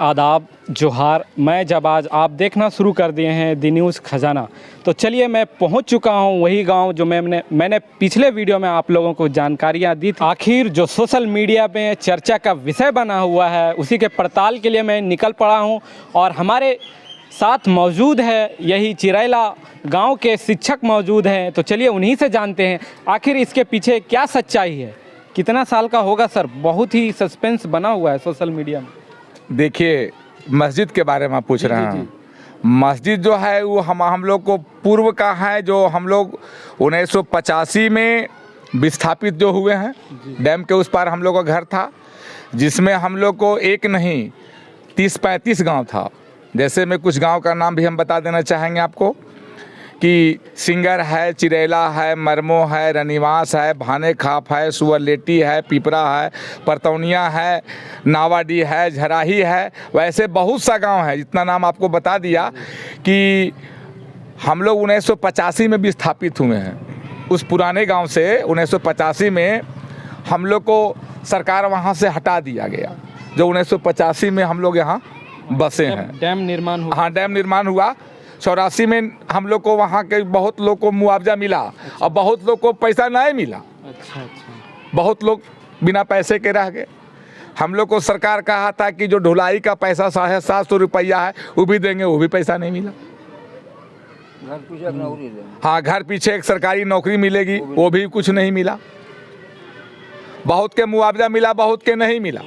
आदाब जोहार। मैं जब आज आप देखना शुरू कर दिए हैं दी न्यूज़ खजाना, तो चलिए मैं पहुंच चुका हूं वही गांव जो मैंने पिछले वीडियो में आप लोगों को जानकारियां दी थी। आखिर जो सोशल मीडिया पे चर्चा का विषय बना हुआ है उसी के पड़ताल के लिए मैं निकल पड़ा हूं और हमारे साथ मौजूद है यही चिरैला गांव के शिक्षक मौजूद हैं। तो चलिए उन्हीं से जानते हैं आखिर इसके पीछे क्या सच्चाई है। कितना साल का होगा सर? बहुत ही सस्पेंस बना हुआ है सोशल मीडिया में। देखिए, मस्जिद के बारे में आप पूछ रहे हैं। मस्जिद जो है वो हम लोग को पूर्व का है, जो हम लोग 1985 में विस्थापित जो हुए हैं। डैम के उस पार हम लोग का घर था, जिसमें हम लोग को एक नहीं 30-35 गांव था। जैसे मैं कुछ गांव का नाम भी हम बता देना चाहेंगे आपको कि सिंगर है, चिरैला है, मरमो है, रनिवास है, भाने खाप है, सुअरलेटी है, पिपरा है, परतौनिया है, नावाडी है, झराही है। वैसे बहुत सा गांव है, जितना नाम आपको बता दिया कि हम लोग 1985 में विस्थापित हुए हैं। उस पुराने गांव से 1985 में हम लोग को सरकार वहां से हटा दिया गया, जो 1985 में हम लोग यहाँ बसे हैं। डैम निर्माण हुआ। हाँ, डैम निर्माण हुआ। 84 में हम लोग को वहाँ के बहुत लोग को मुआवजा मिला और बहुत लोग को पैसा नहीं मिला। अच्छा। बहुत लोग बिना पैसे के रह गए। हम लोग को सरकार कहा था कि जो ढुलाई का पैसा 750 रुपया है वो भी देंगे, वो भी पैसा नहीं मिला। घर पीछे एक नौकरी देंगे। हाँ, घर पीछे एक सरकारी नौकरी मिलेगी, वो भी कुछ नहीं मिला। बहुत के मुआवजा मिला, बहुत के नहीं मिला।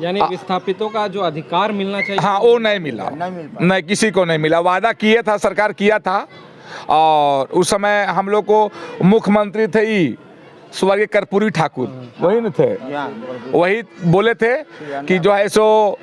यानी विस्थापितों का जो अधिकार मिलना चाहिए, हाँ, वो नहीं मिला। नहीं, किसी को नहीं मिला। वादा किया था, सरकार किया था। और उस समय हम लोग को मुख्यमंत्री थे स्वर्गीय कर्पूरी ठाकुर, वही न थे, वही बोले थे कि जो है सो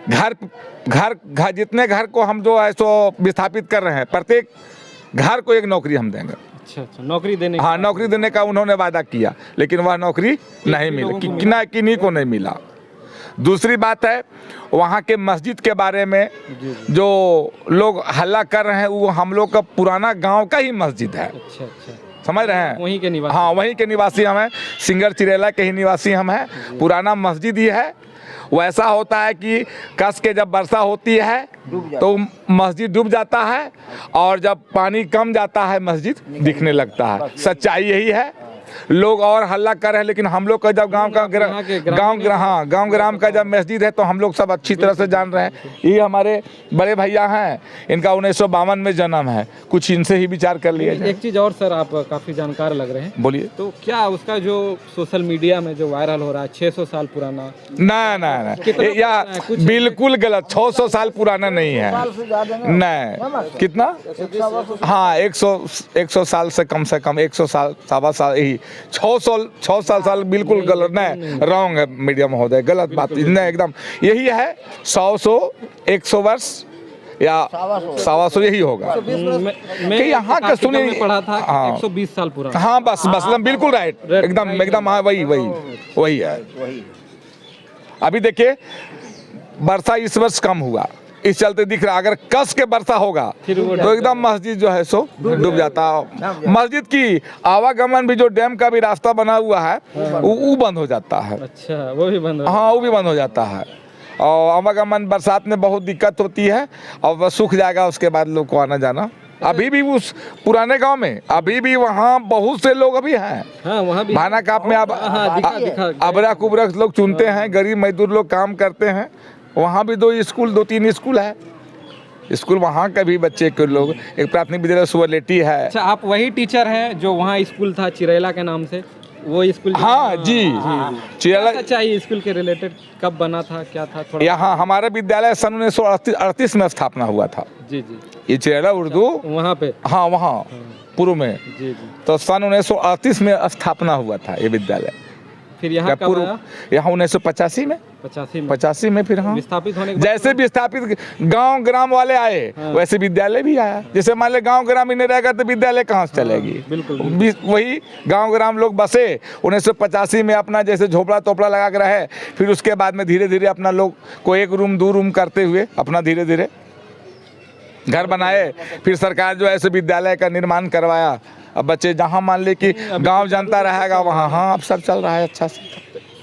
घर जितने घर को हम जो है सो विस्थापित कर रहे हैं, प्रत्येक घर को एक नौकरी हम देंगे। अच्छा, नौकरी देने। हाँ, नौकरी देने का उन्होंने वादा किया, लेकिन वह नौकरी नहीं मिली, किन्हीं को नहीं मिला। दूसरी बात है, वहाँ के मस्जिद के बारे में जो लोग हल्ला कर रहे हैं, वो हम लोग का पुराना गांव का ही मस्जिद है। अच्छा। समझ रहे हैं? वहीं के निवासी। हाँ, वहीं के निवासी हम हैं। सिंगर चिरैला के ही निवासी हम हैं। पुराना मस्जिद ही है। वैसा होता है कि कस के जब वर्षा होती है तो मस्जिद डूब जाता है, और जब पानी कम जाता है मस्जिद दिखने लगता है। सच्चाई यही है। लोग और हल्ला कर रहे हैं, लेकिन हम लोग का जब गांव ग्राम का जब मस्जिद है तो हम लोग सब अच्छी तरह से जान रहे हैं। ये हमारे बड़े भैया हैं, इनका 1952 में जन्म है। कुछ इनसे ही विचार कर लिया जाए। एक चीज़ और सर, आप काफ़ी जानकार लग रहे हैं। बोलिए। तो क्या उसका जो सोशल मीडिया में जो वायरल हो रहा है 600 साल पुराना? ना, या बिल्कुल गलत। 600 साल पुराना नहीं है। नहीं, कितना? हाँ, 100 साल से कम 100 साल, 1.25 साल, यही 600 साल बिल्कुल गलत। नहीं, रॉन्ग है मीडिया महोदय, गलत बात नहीं, एकदम यही है। 100 वर्ष या 125 यही होगा। मैं यहाँ का सुनिए, पढ़ा था 120 साल पुराना। हाँ, बस बिल्कुल राइट, एकदम। हाँ, वही है। अभी देखिए, वर्षा इस वर्ष कम हुआ, इस चलते दिख रहा। अगर कस के वर्षा होगा तो एकदम मस्जिद जो है सो डूब जाता। मस्जिद की आवागमन भी, जो डैम का भी रास्ता बना हुआ है, वो बंद हो जाता है। अच्छा, वो भी बंद? हाँ, वो भी बंद हो जाता है। और आवागमन बरसात में बहुत दिक्कत होती है, और वह सूख जाएगा, उसके बाद लोग को आना जाना। अभी भी उस पुराने गांव में अभी भी वहाँ बहुत से लोग अभी हैं। हाँ, वहाँ भी भाना काप में अबरा कुबरक लोग चुनते हैं, गरीब मजदूर लोग काम करते हैं। वहाँ भी 2-3 स्कूल है। स्कूल वहाँ का भी बच्चे के लोग, एक प्राथमिक विद्यालय सुअरलेटी है। अच्छा, आप वही टीचर हैं जो वहाँ स्कूल था चिरैला के नाम से, वो स्कूल? हाँ जी। चिरैला। अच्छा, ये स्कूल के रिलेटेड कब बना था, क्या था थोड़ा? यहाँ हमारा विद्यालय सन 1938 में स्थापना हुआ था। जी। ये चिरैला उर्दू वहाँ पे? हाँ, वहाँ पूर्व में। जी। तो सन 1938 में स्थापना हुआ था ये विद्यालय। फिर यहाँ कब आया? यहाँ 1985 में। 85 में फिर हाँ, विस्थापित होने के जैसे विस्थापित गांव ग्राम वाले आए, वैसे विद्यालय भी आया। जैसे मान ले गांव ग्राम ही नहीं रहेगा तो विद्यालय कहाँ से चलेगी? बिल्कुल। वही गांव ग्राम लोग बसे 1985 में, अपना जैसे झोपड़ा तोपड़ा लगा के रहे। फिर उसके बाद में धीरे धीरे अपना लोग को 1 रूम 2 रूम करते हुए अपना धीरे धीरे घर बनाए। फिर सरकार जो है ऐसे विद्यालय का निर्माण करवाया। अब बच्चे जहाँ मान ले कि गांव जनता रहेगा वहाँ, हाँ, अब सब चल रहा है अच्छा से।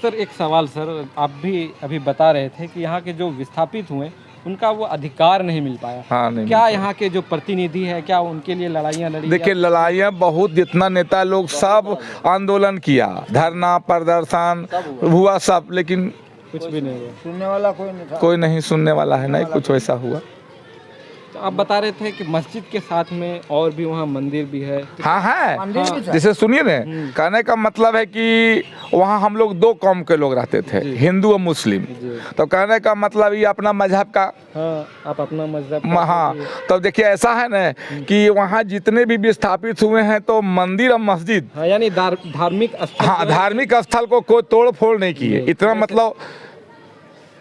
सर एक सवाल सर, आप भी अभी बता रहे थे कि यहाँ के जो विस्थापित हुए उनका वो अधिकार नहीं मिल पाया। हाँ, नहीं क्या यहाँ के जो प्रतिनिधि है क्या उनके लिए लड़ाइयाँ लड़ी? देखिए लड़ाइयाँ बहुत, जितना नेता लोग सब आंदोलन किया, धरना प्रदर्शन हुआ सब, लेकिन कुछ भी नहीं हुआ। सुनने वाला कोई नहीं था। कोई नहीं सुनने वाला है, नहीं कुछ वैसा हुआ। तो आप बता रहे थे कि मस्जिद के साथ में और भी वहाँ मंदिर भी है। हाँ है, मंदिर भी था। जैसे सुनिए ना, कहने का मतलब है कि वहाँ हम लोग दो कौम के लोग रहते थे, जी। हिंदू और मुस्लिम। तो कहने का मतलब ये अपना मजहब का, हाँ, आप अपना मजहब हाँ। तो देखिए ऐसा है ना कि वहाँ जितने भी विस्थापित हुए हैं तो मंदिर और मस्जिद, हाँ, यानी धार्मिक स्थल हाँ, जो है, धार्मिक स्थल को कोई तोड़ फोड़ नहीं किए। इतना मतलब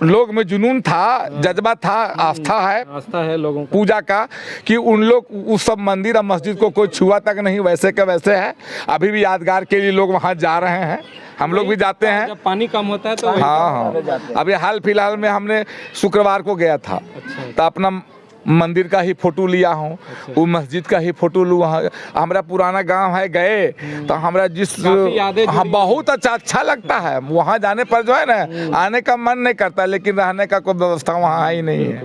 लोग में जुनून था, जज्बा था, आस्था है, आस्था है लोगों को। पूजा का, कि उन लोग उस सब मंदिर और मस्जिद को कोई छुआ तक नहीं, वैसे के वैसे है। अभी भी यादगार के लिए लोग वहाँ जा रहे हैं, हम लोग भी जाते हैं। जब पानी कम होता है तो हाँ हाँ, अभी हाल फिलहाल में हमने शुक्रवार को गया था, अच्छा। तो अपना मंदिर का ही फोटो लिया हूँ, वो मस्जिद का ही फोटो लूँ। हमारा पुराना गांव है, गए तो हमारा जिस, काफी यादें हाँ, जुड़ी बहुत अच्छा लगता है। वहाँ जाने पर जो है ना, आने का मन नहीं करता, लेकिन रहने का कोई व्यवस्था वहाँ ही नहीं है,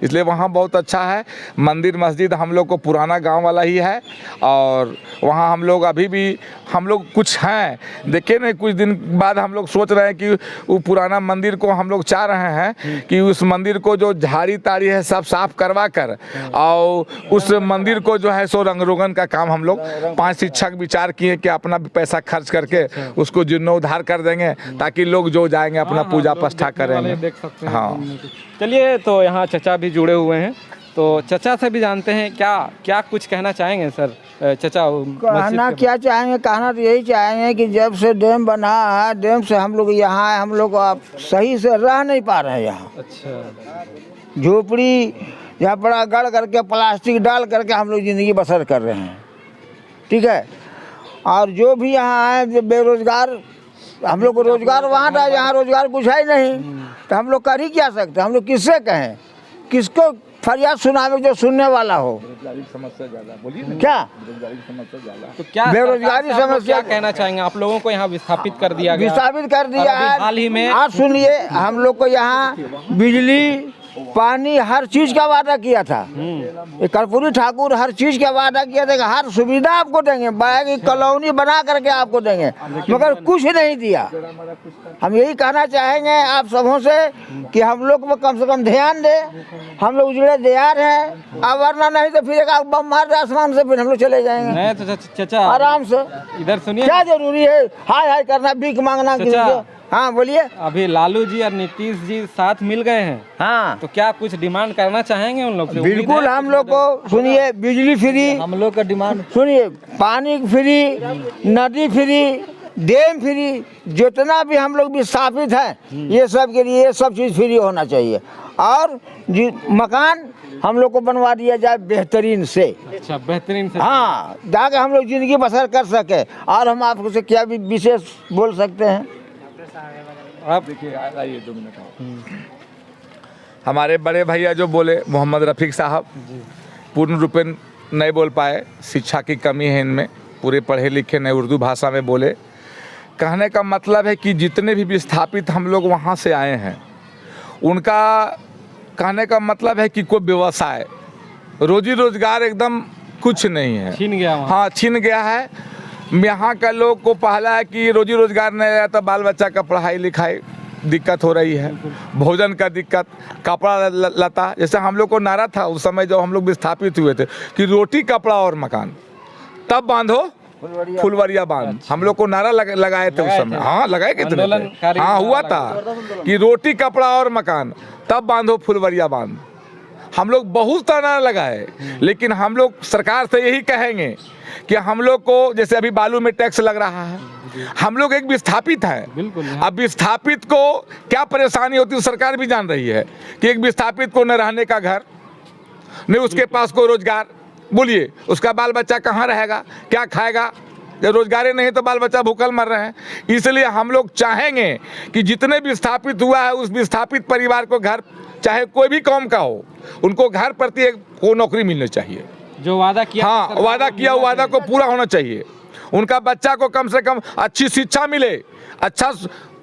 इसलिए वहाँ बहुत अच्छा है। मंदिर मस्जिद हम लोग को पुराना गांव वाला ही है, और वहाँ हम लोग अभी भी हम लोग कुछ हैं, देखिए ना, कुछ दिन बाद हम लोग सोच रहे हैं कि वो पुराना मंदिर को हम लोग चाह रहे हैं कि उस मंदिर को जो झाड़ी ताड़ी है सब साफ करवा कर, और उस मंदिर को जो है सो रंग रोगन का काम हम लोग 5 शिक्षक विचार किए कि अपना पैसा खर्च करके उसको जीर्णोद्धार कर देंगे, ताकि लोग जो जाएंगे अपना हाँ, पूजा लोग पष्ठा देखने वाले करेंगे। देख सकते हैं। हाँ। चलिए, तो यहाँ चचा भी जुड़े हुए हैं, तो चचा से भी जानते हैं क्या कुछ कहना चाहेंगे सर। चचा, कहना क्या चाहेंगे, कहना तो यही चाहेंगे कि जब से डैम बना है, डैम से हम लोग यहाँ आए, हम लोग अब सही से रह नहीं पा रहे हैं यहाँ। अच्छा, झोपड़ी यहाँ बड़ा गढ़ करके प्लास्टिक डाल करके हम लोग ज़िंदगी बसर कर रहे हैं, ठीक है। और जो भी यहाँ आए जो बेरोजगार, हम लोग को रोजगार वहाँ था, यहाँ रोजगार कुछ है ही नहीं, तो हम लोग कर ही क्या सकते, हम लोग किससे कहें, किसको फरियाद सुनावे जो सुनने वाला हो। समस्या ज़्यादा, बोलिए क्या समस्या ज़्यादा। तो क्या बेरोजगारी सरकार से आप लोग समस्या क्या कहना चाहेंगे? आप लोगों को यहाँ विस्थापित कर दिया गया, विस्थापित कर दिया और अभी है। हाल ही में आज सुनिए, हम लोग को यहाँ बिजली पानी हर चीज का वादा किया था, ये कर्पूरी ठाकुर हर चीज का वादा किया था कि हर सुविधा आपको देंगे, बैग कॉलोनी बना करके आपको देंगे, मगर कुछ नहीं दिया। हम यही कहना चाहेंगे आप सबों से कि हम लोग को कम से कम ध्यान दे, हम लोग उजड़े तैयार हैं, अब वरना नहीं तो फिर एक बम मार दे आसमान से, फिर हम लोग चले जाएंगे नहीं तो चचा आराम से। इधर सुनिए, क्या जरूरी है हाय हाय करना, भीख मांगना किसी चचा। से? हाँ बोलिए। अभी लालू जी और नीतीश जी साथ मिल गए हैं, हाँ तो क्या कुछ डिमांड करना चाहेंगे उन लोग से? उम्मीद बिल्कुल, है हम लोग को सुनिए, बिजली फ्री, हम लोग का डिमांड, सुनिए, पानी फ्री, नदी फ्री, डैम फ्री, जितना भी हम लोग विस्थापित हैं ये सब के लिए ये सब चीज़ फ्री होना चाहिए, और मकान हम लोग को बनवा दिया जाए बेहतरीन से। अच्छा, बेहतरीन से। हाँ, जाके हम लोग ज़िंदगी बसर कर सके। और हम आपको से क्या भी विशेष बोल सकते हैं? आप देखिए, आइए 2 मिनट। हमारे बड़े भैया जो बोले, मोहम्मद रफ़ीक साहब, पूर्ण रूपेण नहीं बोल पाए, शिक्षा की कमी है इनमें, पूरे पढ़े लिखे नहीं, उर्दू भाषा में बोले। कहने का मतलब है कि जितने भी विस्थापित हम लोग वहाँ से आए हैं, उनका कहने का मतलब है कि कोई व्यवसाय, रोजी रोजगार एकदम कुछ नहीं है, छीन गया वहाँ। हाँ, छीन गया है। यहाँ का लोग को पहला है कि रोजी रोजगार नहीं रहता, बाल बच्चा का पढ़ाई लिखाई दिक्कत हो रही है, भोजन का दिक्कत, कपड़ा लता। जैसे हम लोग को नारा था उस समय जब हम लोग विस्थापित हुए थे कि रोटी कपड़ा और मकान, तब बांधो फुलवरिया बांध। हम लोग को नारा लगाए थे उस समय, हाँ लगाए कितने थे? हाँ, हुआ था कि रोटी कपड़ा और मकान, तब बांधो फुलवरिया बांध। हम लोग बहुत नारा लगाए, लेकिन हम लोग सरकार से यही कहेंगे कि हम लोग को, जैसे अभी बालू में टैक्स लग रहा है, हम लोग एक विस्थापित हैं, बिल्कुल। अब विस्थापित को क्या परेशानी होती है सरकार भी जान रही है कि एक विस्थापित को न रहने का घर, न उसके पास कोई रोजगार, बोलिए उसका बाल बच्चा कहाँ रहेगा, क्या खाएगा? जब रोजगार नहीं तो बाल बच्चा भूखल मर रहे हैं। इसलिए हम लोग चाहेंगे कि जितने विस्थापित हुआ है उस विस्थापित परिवार को घर, चाहे कोई भी कौम का हो, उनको घर प्रति एक को नौकरी मिलनी चाहिए। जो वादा किया, हाँ, वादा किया वो वादा को पूरा होना चाहिए। उनका बच्चा को कम से कम अच्छी शिक्षा मिले, अच्छा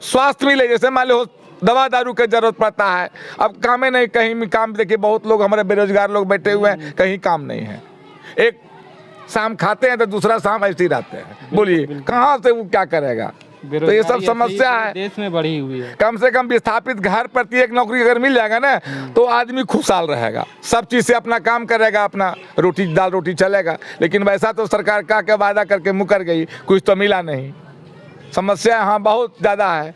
स्वास्थ्य मिले। जैसे मान लो दवा दारू की जरूरत पड़ता है, अब कामें नहीं, कहीं भी काम देखिए, बहुत लोग हमारे बेरोजगार लोग बैठे हुए हैं, कहीं काम नहीं है। एक शाम खाते हैं तो दूसरा शाम ऐसे ही रहते हैं, बोलिए कहाँ से वो क्या करेगा? तो ये सब समस्या है, देश में बढ़ी हुई है। कम से कम विस्थापित घर प्रति एक नौकरी अगर मिल जाएगा ना तो आदमी खुशहाल रहेगा, सब चीज़ से अपना काम करेगा, अपना रोटी दाल रोटी चलेगा। लेकिन वैसा तो सरकार का वादा करके मुकर गई, कुछ तो मिला नहीं। समस्या यहाँ बहुत ज़्यादा है।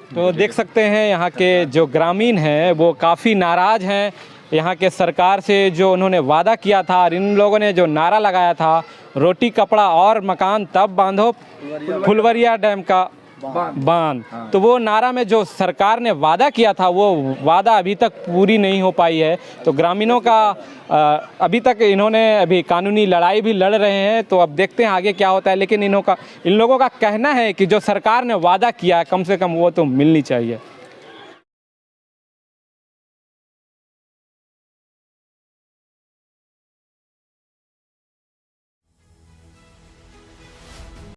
तो देख सकते हैं यहाँ के जो ग्रामीण हैं वो काफ़ी नाराज़ हैं यहाँ के सरकार से, जो उन्होंने वादा किया था। और इन लोगों ने जो नारा लगाया था, रोटी कपड़ा और मकान तब बांधो फुलवरिया डैम का बांध, तो वो नारा में जो सरकार ने वादा किया था वो वादा अभी तक पूरी नहीं हो पाई है। तो ग्रामीणों का अभी तक इन्होंने अभी कानूनी लड़ाई भी लड़ रहे हैं, तो अब देखते हैं आगे क्या होता है। लेकिन इन लोगों का कहना है कि जो सरकार ने वादा किया कम से कम वो तो मिलनी चाहिए।